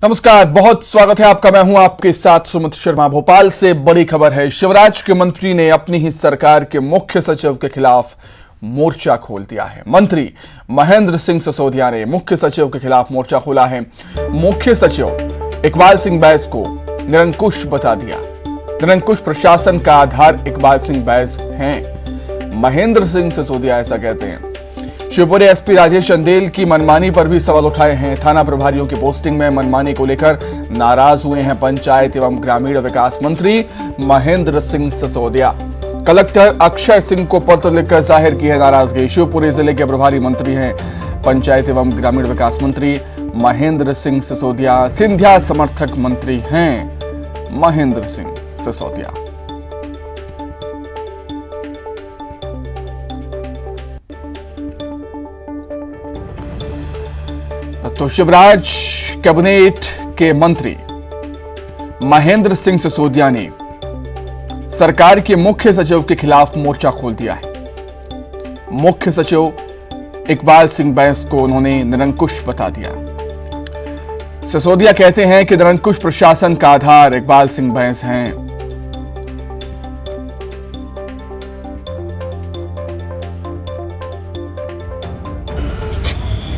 नमस्कार, बहुत स्वागत है आपका। मैं हूं आपके साथ सुमित शर्मा। भोपाल से बड़ी खबर है। शिवराज के मंत्री ने अपनी ही सरकार के मुख्य सचिव के खिलाफ मोर्चा खोल दिया है। मंत्री महेंद्र सिंह सिसोदिया ने मुख्य सचिव के खिलाफ मोर्चा खोला है। मुख्य सचिव इकबाल सिंह बैस को निरंकुश बता दिया। निरंकुश प्रशासन का आधार इकबाल सिंह बैस हैं, महेंद्र सिंह सिसोदिया ऐसा कहते हैं। शिवपुरी एसपी राजेश चंदेल की मनमानी पर भी सवाल उठाए हैं। थाना प्रभारियों की पोस्टिंग में मनमानी को लेकर नाराज हुए हैं पंचायत एवं ग्रामीण विकास मंत्री महेंद्र सिंह सिसोदिया। कलेक्टर अक्षय सिंह को पत्र लिखकर जाहिर की है नाराजगी। शिवपुरी जिले के प्रभारी मंत्री हैं पंचायत एवं ग्रामीण विकास मंत्री महेंद्र सिंह सिसोदिया। सिंधिया समर्थक मंत्री हैं महेंद्र सिंह सिसोदिया। तो शिवराज कैबिनेट के मंत्री महेंद्र सिंह सिसोदिया ने सरकार के मुख्य सचिव के खिलाफ मोर्चा खोल दिया है। मुख्य सचिव इकबाल सिंह बैस को उन्होंने निरंकुश बता दिया। सिसोदिया कहते हैं कि निरंकुश प्रशासन का आधार इकबाल सिंह बैस हैं।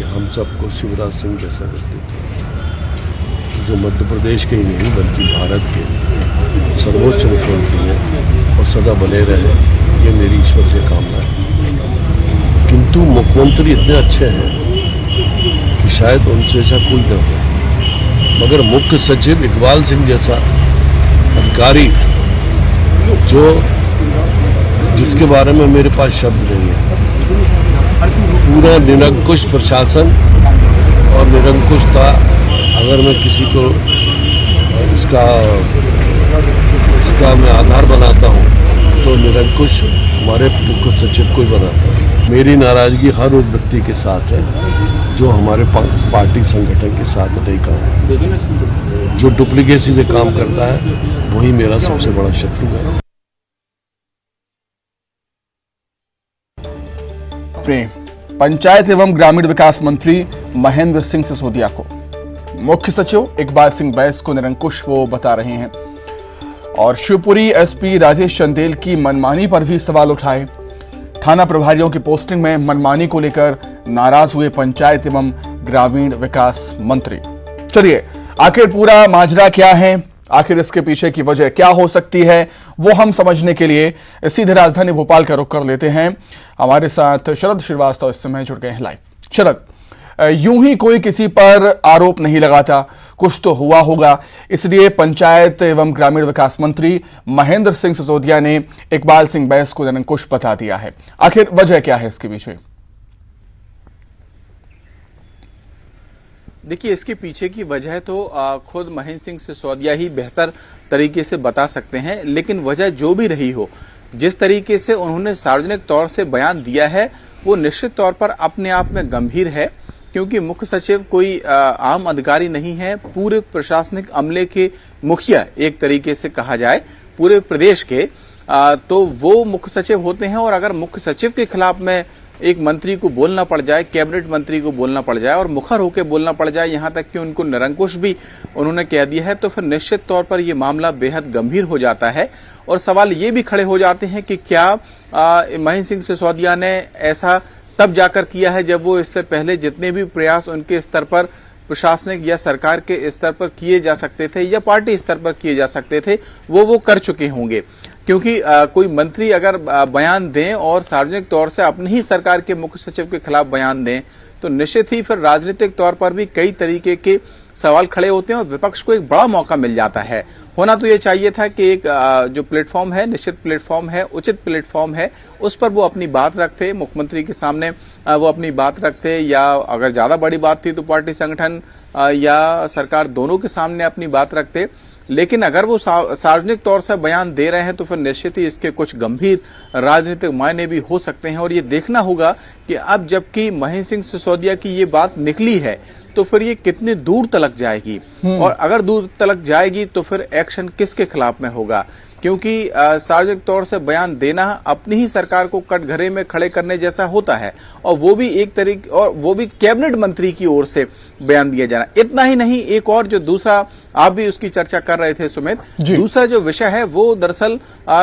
हम सबको शिवराज सिंह जैसा व्यक्ति थे, जो मध्य प्रदेश के ही नहीं बल्कि भारत के सर्वोच्च मुख्यमंत्री हैं और सदा बने रहे, ये मेरी ईश्वर से कामना है। किंतु मुख्यमंत्री इतने अच्छे हैं कि शायद उनसे ऐसा कोई न हो, मगर मुख्य सचिव इकबाल सिंह जैसा अधिकारी जो जिसके बारे में मेरे पास शब्द नहीं है, पूरा निरंकुश प्रशासन और निरंकुशता, अगर मैं किसी को इसका मैं आधार बनाता हूँ तो निरंकुश हमारे मुख्य सचिव को ही बनाता हूँ। मेरी नाराजगी हर उस व्यक्ति के साथ है जो हमारे पार्टी संगठन के साथ नहीं काम, जो डुप्लीकेसी से काम करता है, वही मेरा सबसे बड़ा शत्रु है। पंचायत एवं ग्रामीण विकास मंत्री महेंद्र सिंह सिसोदिया को मुख्य सचिव इकबाल सिंह बैस को निरंकुश वो बता रहे हैं और शिवपुरी एसपी राजेश चंदेल की मनमानी पर भी सवाल उठाए। थाना प्रभारियों की पोस्टिंग में मनमानी को लेकर नाराज हुए पंचायत एवं ग्रामीण विकास मंत्री। चलिए, आखिर पूरा माजरा क्या है, आखिर इसके पीछे की वजह क्या हो सकती है, वो हम समझने के लिए सीधे राजधानी भोपाल का रुख कर लेते हैं। हमारे साथ शरद श्रीवास्तव इस समय जुड़ गए हैं लाइव। शरद, यूं ही कोई किसी पर आरोप नहीं लगाता, कुछ तो हुआ होगा, इसलिए पंचायत एवं ग्रामीण विकास मंत्री महेंद्र सिंह सिसोदिया ने इकबाल सिंह बैस को निरंकुश बता दिया है। आखिर वजह क्या है इसके पीछे? देखिए, इसके पीछे की वजह तो खुद महेंद्र सिंह सिसोदिया ही बेहतर तरीके से बता सकते हैं, लेकिन वजह जो भी रही हो, जिस तरीके से उन्होंने सार्वजनिक तौर से बयान दिया है वो निश्चित तौर पर अपने आप में गंभीर है, क्योंकि मुख्य सचिव कोई आम अधिकारी नहीं है, पूरे प्रशासनिक अमले के मुखिया एक तरीके से कहा जाए पूरे प्रदेश के, तो वो मुख्य सचिव होते हैं। और अगर मुख्य सचिव के खिलाफ में एक मंत्री को बोलना पड़ जाए, कैबिनेट मंत्री को बोलना पड़ जाए और मुखर होकर बोलना पड़ जाए, यहाँ तक कि उनको निरंकुश भी उन्होंने कह दिया है, तो फिर निश्चित तौर पर यह मामला बेहद गंभीर हो जाता है। और सवाल ये भी खड़े हो जाते हैं कि क्या महेंद्र सिंह सिसोदिया ने ऐसा तब जाकर किया है जब वो इससे पहले जितने भी प्रयास उनके स्तर पर प्रशासनिक या सरकार के स्तर पर किए जा सकते थे या पार्टी स्तर पर किए जा सकते थे वो कर चुके होंगे। क्योंकि कोई मंत्री अगर बयान दें और सार्वजनिक तौर से अपनी ही सरकार के मुख्य सचिव के खिलाफ बयान दें तो निश्चित ही फिर राजनीतिक तौर पर भी कई तरीके के सवाल खड़े होते हैं और विपक्ष को एक बड़ा मौका मिल जाता है। होना तो ये चाहिए था कि एक जो प्लेटफॉर्म है, निश्चित प्लेटफॉर्म है, उचित प्लेटफॉर्म है, उस पर वो अपनी बात रखते, मुख्यमंत्री के सामने वो अपनी बात रखते, या अगर ज्यादा बड़ी बात थी तो पार्टी संगठन या सरकार दोनों के सामने अपनी बात रखते। लेकिन अगर वो सार्वजनिक तौर से बयान दे रहे हैं तो फिर निश्चित ही इसके कुछ गंभीर राजनीतिक मायने भी हो सकते हैं। और ये देखना होगा कि अब जबकि महेंद्र सिंह सिसोदिया की ये बात निकली है तो फिर ये कितने दूर तलक जाएगी, और अगर दूर तलक जाएगी तो फिर एक्शन किसके खिलाफ में होगा, क्योंकि सार्वजनिक तौर से बयान देना अपनी ही सरकार को कटघरे में खड़े करने जैसा होता है, और वो भी एक तरीके, और वो भी कैबिनेट मंत्री की ओर से बयान दिया जाना। इतना ही नहीं, एक और जो दूसरा, आप भी उसकी चर्चा कर रहे थे सुमित, दूसरा जो विषय है वो दरअसल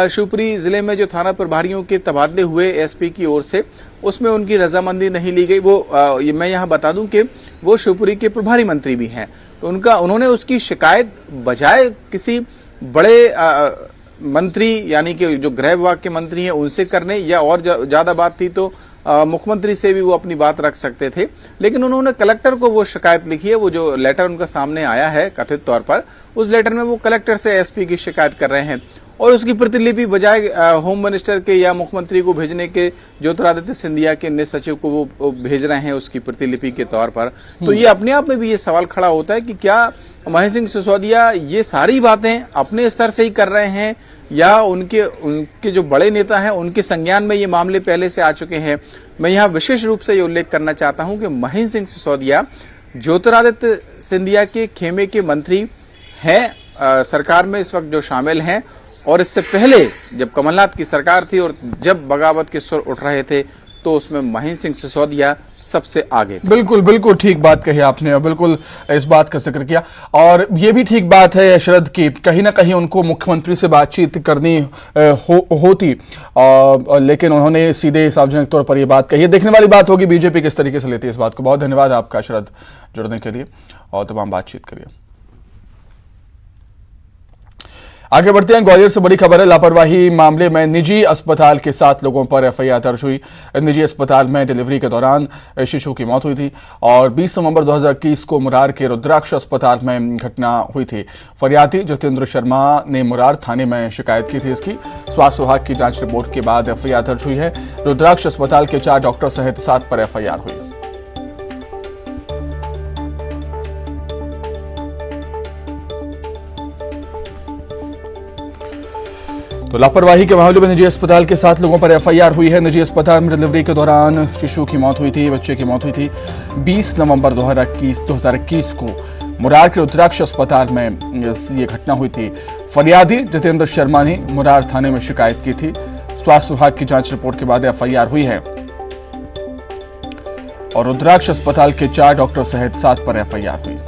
शिवपुरी जिले में जो थाना प्रभारियों के तबादले हुए एसपी की ओर से, उसमें उनकी रजामंदी नहीं ली गई। वो मैं यहाँ बता दूं कि वो शिवपुरी के प्रभारी मंत्री भी हैं, तो उन्होंने उसकी शिकायत बजाय किसी बड़े मंत्री यानी कि जो गृह विभाग के मंत्री हैं उनसे करने, या और ज्यादा बात थी तो मुख्यमंत्री से भी वो अपनी बात रख सकते थे, लेकिन उन्होंने कलेक्टर को वो शिकायत लिखी है। वो जो लेटर उनका सामने आया है कथित तौर पर, उस लेटर में वो कलेक्टर से एसपी की शिकायत कर रहे हैं, और उसकी प्रतिलिपि बजाय होम मिनिस्टर के या मुख्यमंत्री को भेजने के, ज्योतिरादित्य सिंधिया के निज सचिव को वो भेज रहे हैं उसकी प्रतिलिपि के तौर पर। तो ये अपने आप में भी ये सवाल खड़ा होता है कि क्या महेंद्र सिंह सिसोदिया ये सारी बातें अपने स्तर से ही कर रहे हैं, या उनके जो बड़े नेता हैं उनके संज्ञान में ये मामले पहले से आ चुके हैं। मैं यहाँ विशेष रूप से ये उल्लेख करना चाहता हूं कि महेंद्र सिंह सिसोदिया ज्योतिरादित्य सिंधिया के खेमे के मंत्री हैं, सरकार में इस वक्त जो शामिल हैं, और इससे पहले जब कमलनाथ की सरकार थी और जब बगावत के सुर उठ रहे थे तो उसमें महेंद्र सिंह सिसोदिया सबसे आगे। बिल्कुल बिल्कुल ठीक बात कही आपने, बिल्कुल इस बात का जिक्र किया, और ये भी ठीक बात है शरद की कहीं ना कहीं उनको मुख्यमंत्री से बातचीत करनी होती, लेकिन उन्होंने सीधे सार्वजनिक तौर पर ये बात कही है। देखने वाली बात होगी बीजेपी किस तरीके से लेती है इस बात को। बहुत धन्यवाद आपका शरद, जुड़ने के लिए और तमाम बातचीत करिए। आगे बढ़ते हैं, ग्वालियर से बड़ी खबर है। लापरवाही मामले में निजी अस्पताल के 7 लोगों पर एफआईआर दर्ज हुई। निजी अस्पताल में डिलीवरी के दौरान शिशु की मौत हुई थी, और 20 नवंबर 2021 को मुरार के रुद्राक्ष अस्पताल में घटना हुई थी। फरियादी जितेंद्र शर्मा ने मुरार थाने में शिकायत की थी। इसकी स्वास्थ्य विभाग की जांच रिपोर्ट के बाद एफआईआर दर्ज हुई है। रुद्राक्ष अस्पताल के 4 डॉक्टर सहित 7 पर एफआईआर हुई। तो लापरवाही के मामले में निजी अस्पताल के 7 लोगों पर एफआईआर हुई है। निजी अस्पताल में डिलीवरी के दौरान शिशु की मौत हुई थी, बच्चे की मौत हुई थी। 20 नवंबर 2021 को मुरार के रुद्राक्ष अस्पताल में ये घटना हुई थी। फरियादी जितेंद्र शर्मा ने मुरार थाने में शिकायत की थी। स्वास्थ्य विभाग की जांच रिपोर्ट के बाद एफआईआर हुई है, और रुद्राक्ष अस्पताल के 4 डॉक्टर सहित 7 पर एफआईआर हुई।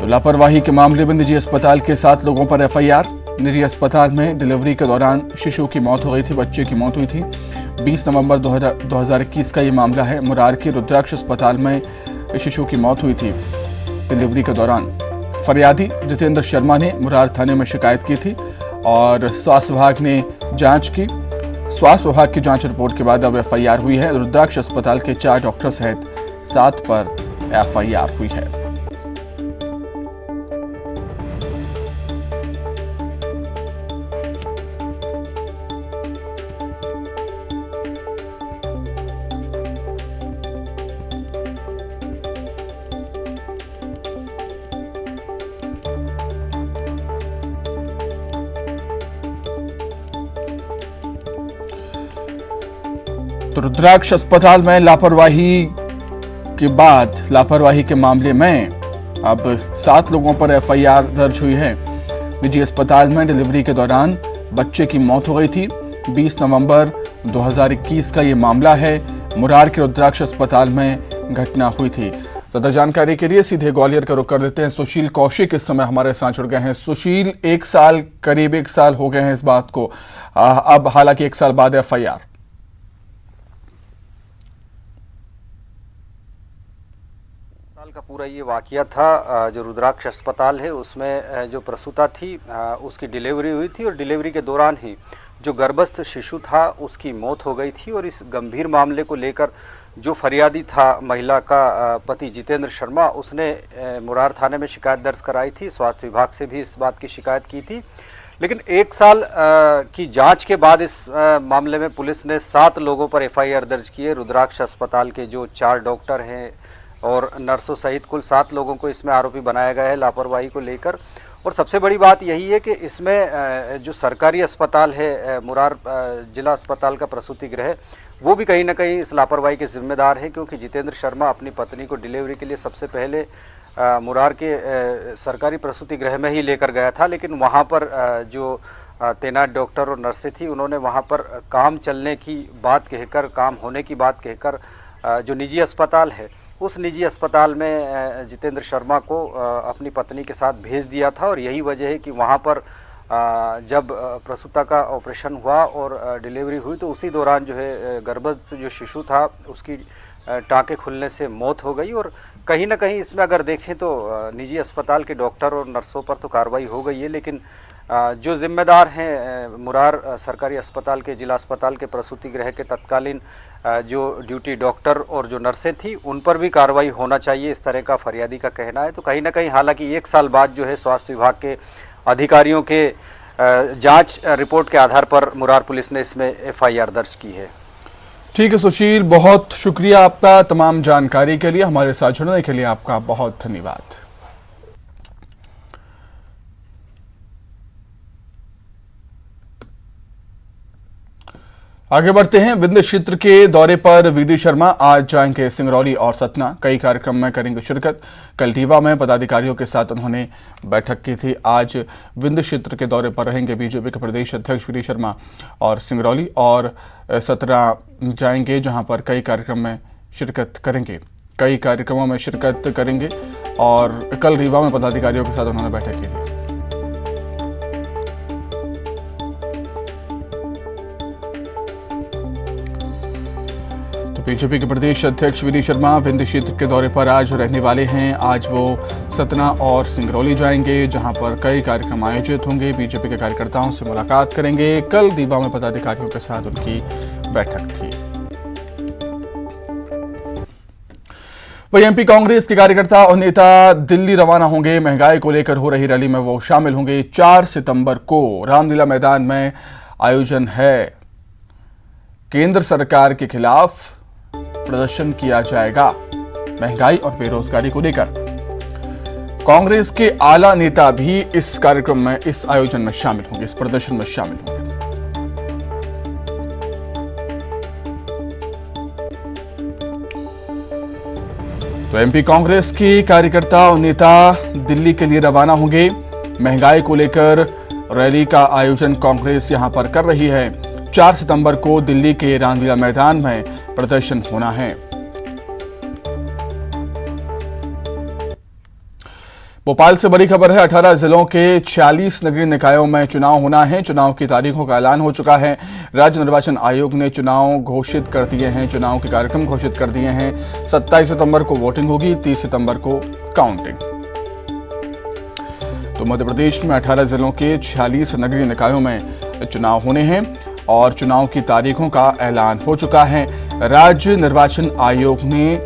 लापरवाही के मामले में निजी अस्पताल के 7 लोगों पर एफआईआर। निजी अस्पताल में डिलीवरी के दौरान शिशु की मौत हो गई थी, बच्चे की मौत हुई थी। 20 नवंबर 2021 का ये मामला है। मुरार के रुद्राक्ष अस्पताल में शिशु की मौत हुई थी डिलीवरी के दौरान। फरियादी जितेंद्र शर्मा ने मुरार थाने में शिकायत की थी, और स्वास्थ्य विभाग ने जांच की। स्वास्थ्य विभाग की जांच रिपोर्ट के बाद अब एफआईआर हुई है। रुद्राक्ष अस्पताल के 4 डॉक्टर सहित 7 पर एफआईआर हुई है। तो रुद्राक्ष अस्पताल में लापरवाही के बाद, लापरवाही के मामले में अब 7 लोगों पर एफआईआर दर्ज हुई है। निजी अस्पताल में डिलीवरी के दौरान बच्चे की मौत हो गई थी। 20 नवंबर 2021 का ये मामला है। मुरार के रुद्राक्ष अस्पताल में घटना हुई थी। ज्यादा जानकारी के लिए सीधे ग्वालियर का रुख कर लेते हैं। सुशील कौशिक इस समय हमारे साथ जुड़ गए हैं। सुशील, करीब एक साल हो गए हैं इस बात को, अब हालांकि 1 साल बाद एफआईआर। का पूरा ये वाकया था, जो रुद्राक्ष अस्पताल है उसमें जो प्रसूता थी उसकी डिलीवरी हुई थी, और डिलीवरी के दौरान ही जो गर्भस्थ शिशु था उसकी मौत हो गई थी। और इस गंभीर मामले को लेकर जो फरियादी था महिला का पति जितेंद्र शर्मा, उसने मुरार थाने में शिकायत दर्ज कराई थी। स्वास्थ्य विभाग से भी इस बात की शिकायत की थी, लेकिन 1 साल की जांच के बाद इस मामले में पुलिस ने 7 लोगों पर एफआईआर दर्ज की है। रुद्राक्ष अस्पताल के जो 4 डॉक्टर हैं और नर्सों सहित कुल 7 लोगों को इसमें आरोपी बनाया गया है लापरवाही को लेकर। और सबसे बड़ी बात यही है कि इसमें जो सरकारी अस्पताल है मुरार जिला अस्पताल का प्रसूति गृह, वो भी कहीं ना कहीं इस लापरवाही के जिम्मेदार है, क्योंकि जितेंद्र शर्मा अपनी पत्नी को डिलीवरी के लिए सबसे पहले मुरार के सरकारी प्रसूति गृह में ही लेकर गया था, लेकिन वहाँ पर जो तैनात डॉक्टर और नर्सें थी, उन्होंने वहाँ पर काम चलने की बात कहकर, काम होने की बात कहकर जो निजी अस्पताल है, उस निजी अस्पताल में जितेंद्र शर्मा को अपनी पत्नी के साथ भेज दिया था। और यही वजह है कि वहाँ पर जब प्रसूता का ऑपरेशन हुआ और डिलीवरी हुई, तो उसी दौरान जो है गर्भस्थ जो शिशु था उसकी टाँके खुलने से मौत हो गई। और कहीं ना कहीं इसमें अगर देखें तो निजी अस्पताल के डॉक्टर और नर्सों पर तो कार्रवाई हो गई है, लेकिन जो जिम्मेदार हैं मुरार सरकारी अस्पताल के, जिला अस्पताल के प्रसूति गृह के तत्कालीन जो ड्यूटी डॉक्टर और जो नर्सें थी, उन पर भी कार्रवाई होना चाहिए, इस तरह का फरियादी का कहना है। तो कहीं ना कहीं हालांकि 1 साल बाद जो है स्वास्थ्य विभाग के अधिकारियों के जांच रिपोर्ट के आधार पर मुरार पुलिस ने इसमें FIR दर्ज की है। ठीक है सुशील, बहुत शुक्रिया आपका तमाम जानकारी के लिए। हमारे साथ जुड़ने के लिए आपका बहुत धन्यवाद। आगे बढ़ते हैं। विंध्य क्षेत्र के दौरे पर VD शर्मा आज जाएंगे सिंगरौली और सतना, कई कार्यक्रम में करेंगे शिरकत। कल रीवा में पदाधिकारियों के साथ उन्होंने बैठक की थी। आज विंध्य क्षेत्र के दौरे पर रहेंगे बीजेपी के प्रदेश अध्यक्ष VD शर्मा और सिंगरौली और सतना जाएंगे, जहां पर कई कार्यक्रम में शिरकत करेंगे, कई कार्यक्रमों में शिरकत करेंगे। और कल रीवा में पदाधिकारियों के साथ उन्होंने बैठक की थी। बीजेपी के प्रदेश अध्यक्ष VD शर्मा विंध्य क्षेत्र के दौरे पर आज रहने वाले हैं। आज वो सतना और सिंगरौली जाएंगे, जहां पर कई कार्यक्रम आयोजित होंगे। बीजेपी के कार्यकर्ताओं से मुलाकात करेंगे। कल रीवा में पदाधिकारियों के साथ उनकी बैठक थी। वहीं MP कांग्रेस के कार्यकर्ता और नेता दिल्ली रवाना होंगे। महंगाई को लेकर हो रही रैली में वो शामिल होंगे। 4 सितंबर को रामलीला मैदान में आयोजन है। केंद्र सरकार के खिलाफ प्रदर्शन किया जाएगा। महंगाई और बेरोजगारी को लेकर कांग्रेस के आला नेता भी इस कार्यक्रम में, इस आयोजन में शामिल होंगे, इस प्रदर्शन में शामिल होंगे। तो MP कांग्रेस के कार्यकर्ता और नेता दिल्ली के लिए रवाना होंगे। महंगाई को लेकर रैली का आयोजन कांग्रेस यहां पर कर रही है। 4 सितंबर को दिल्ली के रामलीला मैदान में प्रदर्शन होना है। भोपाल से बड़ी खबर है। 18 जिलों के 46 नगरीय निकायों में चुनाव होना है। चुनाव की तारीखों का ऐलान हो चुका है। राज्य निर्वाचन आयोग ने चुनाव घोषित कर दिए हैं, चुनाव के कार्यक्रम घोषित कर दिए हैं। 27 सितंबर को वोटिंग होगी, 30 सितंबर को काउंटिंग। तो मध्य प्रदेश में 18 जिलों के 46 नगरीय निकायों में चुनाव होने हैं और चुनाव की तारीखों का ऐलान हो चुका है। राज्य निर्वाचन आयोग ने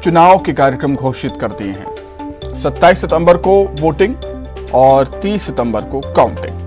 चुनाव के कार्यक्रम घोषित कर दिए हैं। 27 सितंबर को वोटिंग और 30 सितंबर को काउंटिंग।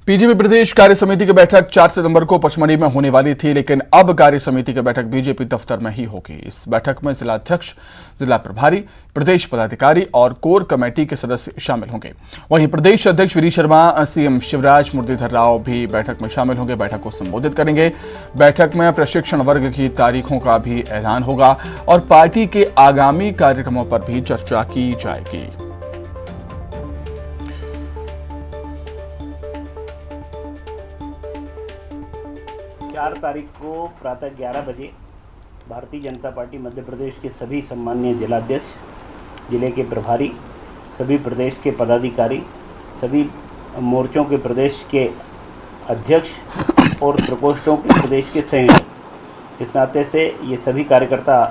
बीजेपी प्रदेश कार्य समिति की बैठक 4 सितंबर को पचमढ़ी में होने वाली थी, लेकिन अब कार्य समिति की बैठक बीजेपी दफ्तर में ही होगी। इस बैठक में जिला अध्यक्ष, जिला प्रभारी, प्रदेश पदाधिकारी और कोर कमेटी के सदस्य शामिल होंगे। वहीं प्रदेश अध्यक्ष VD शर्मा, CM शिवराज, मुरलीधर राव भी बैठक में शामिल होंगे, बैठक को संबोधित करेंगे। बैठक में प्रशिक्षण वर्ग की तारीखों का भी ऐलान होगा और पार्टी के आगामी कार्यक्रमों पर भी चर्चा की जाएगी। 4 तारीख को प्रातः 11 बजे भारतीय जनता पार्टी मध्य प्रदेश के सभी सम्माननीय जिलाध्यक्ष, जिले के प्रभारी, सभी प्रदेश के पदाधिकारी, सभी मोर्चों के प्रदेश के अध्यक्ष और प्रकोष्ठों के प्रदेश के संयोजक, इस नाते से ये सभी कार्यकर्ता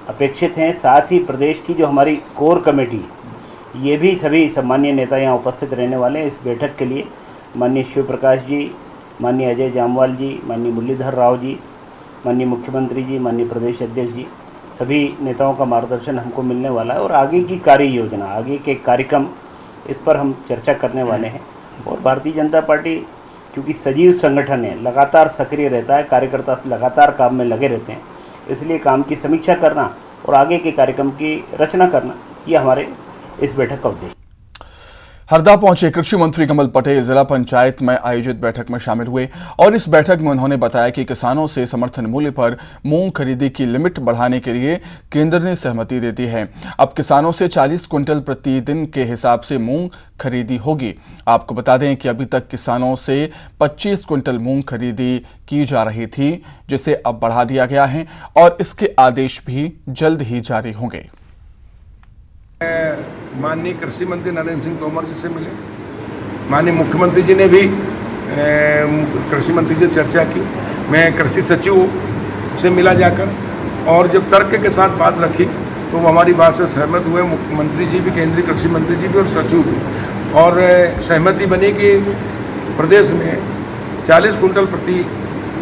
अपेक्षित हैं। साथ ही प्रदेश की जो हमारी कोर कमेटी, ये भी सभी सम्माननीय नेता यहाँ उपस्थित रहने वाले हैं। इस बैठक के लिए माननीय शिव प्रकाश जी, माननीय अजय जामवाल जी, माननीय मुरलीधर राव जी, माननीय मुख्यमंत्री जी, माननीय प्रदेश अध्यक्ष जी, सभी नेताओं का मार्गदर्शन हमको मिलने वाला है और आगे की कार्य योजना, आगे के कार्यक्रम, इस पर हम चर्चा करने वाले हैं। और भारतीय जनता पार्टी क्योंकि सजीव संगठन है, लगातार सक्रिय रहता है, कार्यकर्ता लगातार काम में लगे रहते हैं, इसलिए काम की समीक्षा करना और आगे के कार्यक्रम की रचना करना, ये हमारे इस बैठक का उद्देश्य। हरदा पहुंचे कृषि मंत्री कमल पटेल जिला पंचायत में आयोजित बैठक में शामिल हुए और इस बैठक में उन्होंने बताया कि किसानों से समर्थन मूल्य पर मूंग खरीदी की लिमिट बढ़ाने के लिए केंद्र ने सहमति दे दी है। अब किसानों से 40 क्विंटल प्रतिदिन के हिसाब से मूंग खरीदी होगी। आपको बता दें कि अभी तक किसानों से 25 क्विंटल मूंग खरीदी की जा रही थी, जिसे अब बढ़ा दिया गया है और इसके आदेश भी जल्द ही जारी होंगे। माननीय कृषि मंत्री नरेंद्र सिंह तोमर जी से मिले, माननीय मुख्यमंत्री जी ने भी कृषि मंत्री जी से चर्चा की। मैं कृषि सचिव से मिला जाकर और जब तर्क के साथ बात रखी तो वो हमारी बात से सहमत हुए। मुख्यमंत्री जी भी, केंद्रीय कृषि मंत्री जी भी और सचिव भी, और सहमति बनी कि प्रदेश में 40 कुंटल प्रति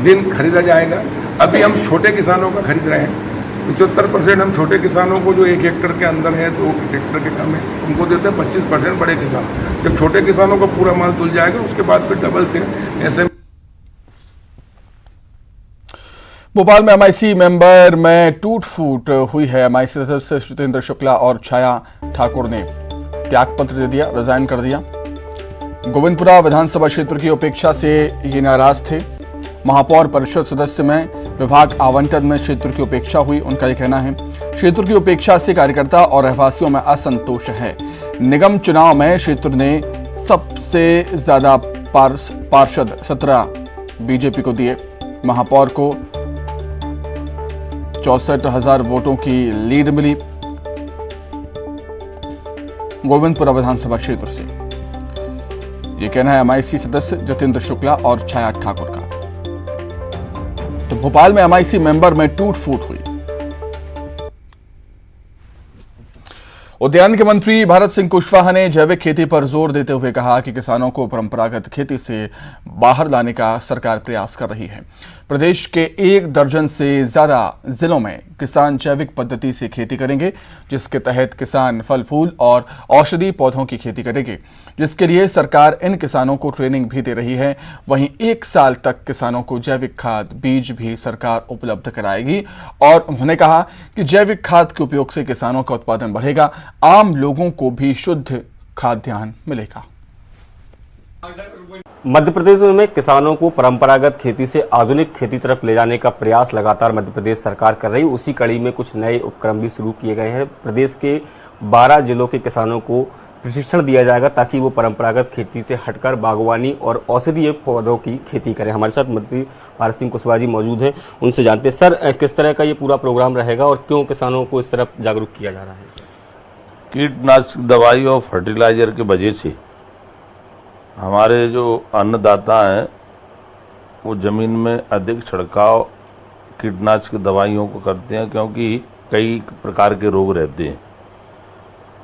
दिन खरीदा जाएगा। अभी हम छोटे किसानों का खरीद रहे हैं। 75% हम छोटे किसानों को जो 1 हेक्टेयर के अंदर है, 2 हेक्टेयर के कम है, उनको देते हैं। 25% बड़े किसान। जब छोटे किसानों का पूरा माल तुल जाएगा उसके बाद फिर डबल से ऐसे। भोपाल में एमआईसी मेंबर में टूट फूट हुई है। एमआईसी सदस्य सत्येंद्र शुक्ला और छाया ठाकुर ने त्यागपत्र दे दिया, रिजाइन कर दिया। गोविंदपुरा विधानसभा क्षेत्र की उपेक्षा से ये नाराज थे। महापौर परिषद सदस्य में विभाग आवंटन में क्षेत्र की उपेक्षा हुई, उनका यह कहना है। क्षेत्र की उपेक्षा से कार्यकर्ता और रहवासियों में असंतोष है। निगम चुनाव में क्षेत्र ने सबसे ज्यादा पार्षद 17 बीजेपी को दिए। महापौर को 64,000 वोटों की लीड मिली गोविंदपुरा विधानसभा क्षेत्र से। यह कहना है एमआईसी सदस्य जतेंद्र शुक्ला और छाया ठाकुर का। तो भोपाल में एमआईसी मेंबर में टूट फूट हुई। उद्यान के मंत्री भारत सिंह कुशवाहा ने जैविक खेती पर जोर देते हुए कहा कि किसानों को परंपरागत खेती से बाहर लाने का सरकार प्रयास कर रही है। प्रदेश के 1 दर्जन से ज्यादा जिलों में किसान जैविक पद्धति से खेती करेंगे, जिसके तहत किसान फल फूल और औषधीय पौधों की खेती करेंगे, जिसके लिए सरकार इन किसानों को ट्रेनिंग भी दे रही है। वहीं 1 साल तक किसानों को जैविक खाद बीज भी सरकार उपलब्ध कराएगी और उन्होंने कहा कि जैविक खाद के उपयोग से किसानों का उत्पादन बढ़ेगा, आम लोगों को भी शुद्ध खाद्यान्न मिलेगा। मध्य प्रदेश में किसानों को परंपरागत खेती से आधुनिक खेती तरफ ले जाने का प्रयास लगातार मध्य प्रदेश सरकार कर रही है। उसी कड़ी में कुछ नए उपक्रम भी शुरू किए गए हैं। प्रदेश के 12 जिलों के किसानों को प्रशिक्षण दिया जाएगा ताकि वो परंपरागत खेती से हटकर बागवानी और औषधीय पौधों की खेती करें। हमारे साथ मंत्री भारत सिंह कुशवाहा जी मौजूद हैं, उनसे जानते हैं सर किस तरह का ये पूरा प्रोग्राम रहेगा और क्यों किसानों को इस तरफ जागरूक किया जा रहा है। कीटनाशक दवाई और फर्टिलाइजर के वजह से हमारे जो अन्नदाता हैं वो ज़मीन में अधिक छिड़काव कीटनाशक दवाइयों को करते हैं, क्योंकि कई प्रकार के रोग रहते हैं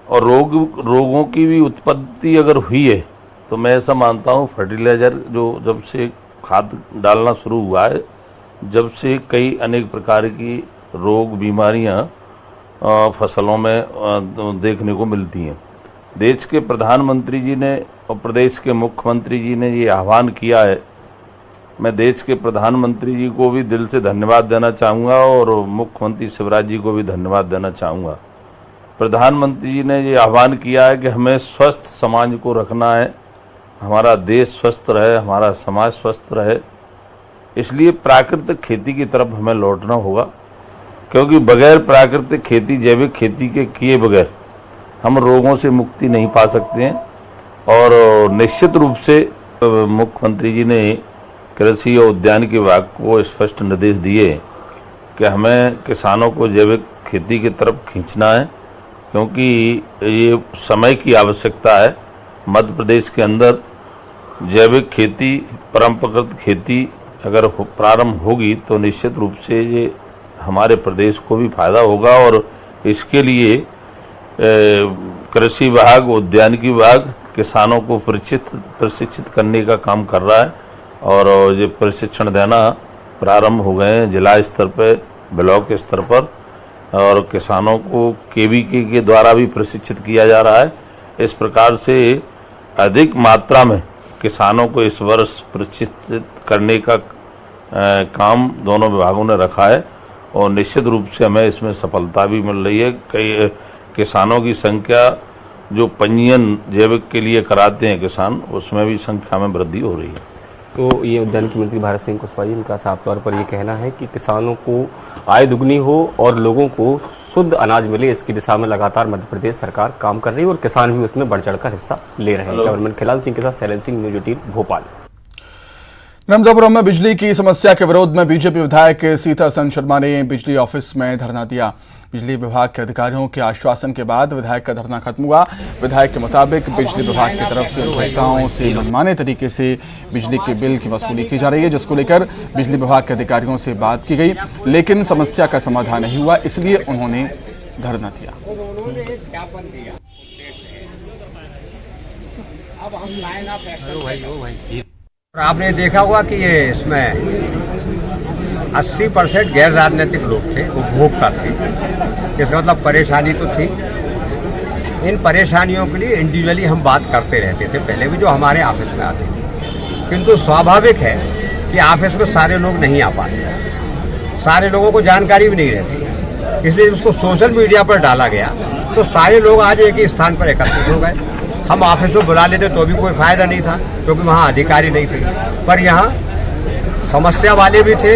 और रोगों की भी उत्पत्ति अगर हुई है तो मैं ऐसा मानता हूँ फर्टिलाइजर जो जब से खाद डालना शुरू हुआ है, जब से कई अनेक प्रकार की रोग बीमारियाँ फसलों में देखने को मिलती हैं। देश के प्रधानमंत्री जी ने और प्रदेश के मुख्यमंत्री जी ने ये आह्वान किया है। मैं देश के प्रधानमंत्री जी को भी दिल से धन्यवाद देना चाहूँगा और मुख्यमंत्री शिवराज जी को भी धन्यवाद देना चाहूँगा। प्रधानमंत्री जी ने ये आह्वान किया है कि हमें स्वस्थ समाज को रखना है, हमारा देश स्वस्थ रहे, हमारा समाज स्वस्थ रहे, इसलिए प्राकृतिक खेती की तरफ हमें लौटना होगा, क्योंकि बगैर प्राकृतिक खेती जैविक खेती के किए बगैर हम रोगों से मुक्ति नहीं पा सकते हैं। और निश्चित रूप से मुख्यमंत्री जी ने कृषि और उद्यान विभाग को स्पष्ट निर्देश दिए कि हमें किसानों को जैविक खेती की तरफ खींचना है, क्योंकि ये समय की आवश्यकता है। मध्य प्रदेश के अंदर जैविक खेती, परंपरागत खेती अगर प्रारंभ होगी तो निश्चित रूप से ये हमारे प्रदेश को भी फायदा होगा और इसके लिए कृषि विभाग, उद्यानिकी विभाग किसानों को प्रशिक्षित करने का काम कर रहा है और ये प्रशिक्षण देना प्रारंभ हो गए हैं जिला स्तर पर, ब्लॉक स्तर पर, और किसानों को केवीके के द्वारा भी प्रशिक्षित किया जा रहा है। इस प्रकार से अधिक मात्रा में किसानों को इस वर्ष प्रशिक्षित करने का काम दोनों विभागों ने रखा है और निश्चित रूप से हमें इसमें सफलता भी मिल रही है। कई किसानों की संख्या जो पंजीयन जैविक के लिए कराते हैं किसान, उसमें भी संख्या में वृद्धि हो रही है। तो ये उद्यान के मंत्री भारत सिंह कुशवाहा जी, इनका साफ तौर पर ये कहना है कि किसानों को आय दुगनी हो और लोगों को शुद्ध अनाज मिले, इसकी दिशा में लगातार मध्य प्रदेश सरकार काम कर रही है और किसान भी उसमें बढ़ चढ़कर हिस्सा ले रहे हैं। कैमरामैन खिलाल सिंह के साथ शैलेंद्र सिंह, न्यूज 18 भोपाल। नर्मदापुरम में बिजली की समस्या के विरोध में बीजेपी विधायक सीतासन शर्मा ने बिजली ऑफिस में धरना दिया। बिजली विभाग के अधिकारियों के आश्वासन के बाद विधायक का धरना खत्म हुआ। विधायक के मुताबिक बिजली विभाग की तरफ से उपभोक्ताओं से मनमाने तरीके से बिजली के बिल की वसूली की जा रही है, जिसको लेकर बिजली विभाग के अधिकारियों से बात की गई, लेकिन समस्या का समाधान नहीं हुआ, इसलिए उन्होंने धरना दिया। आपने देखा होगा कि ये इसमें 80% गैर राजनीतिक लोग थे, उपभोक्ता थे। इसका मतलब परेशानी तो थी। इन परेशानियों के लिए इंडिविजुअली हम बात करते रहते थे पहले भी, जो हमारे ऑफिस में आते थे। किंतु स्वाभाविक है कि ऑफिस में सारे लोग नहीं आ पाते, सारे लोगों को जानकारी भी नहीं रहती, इसलिए उसको सोशल मीडिया पर डाला गया तो सारे लोग आज एक ही स्थान पर एकत्रित हो गए। हम ऑफिस में बुला लेते तो भी कोई फायदा नहीं था, क्योंकि वहाँ अधिकारी नहीं थे। पर यहाँ समस्या वाले भी थे,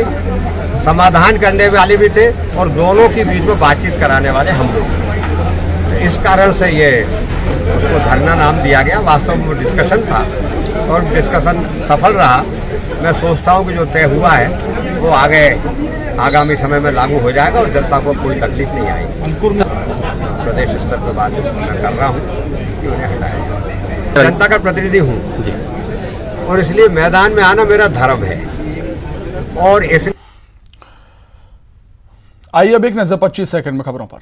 समाधान करने वाले भी थे, और दोनों के बीच में बातचीत कराने वाले हम लोग। इस कारण से ये उसको धरना नाम दिया गया। वास्तव में डिस्कशन था और डिस्कशन सफल रहा। मैं सोचता हूँ कि जो तय हुआ है वो आगामी समय में लागू हो जाएगा और जनता को कोई तकलीफ नहीं आएगी। प्रदेश स्तर पर बात मैं कर रहा हूँ कि उन्हें हटाया जाए। जनता का प्रतिनिधि हूँ और इसलिए मैदान में आना मेरा धर्म है। और इस आइए अब एक नजर 25 सेकंड में खबरों पर।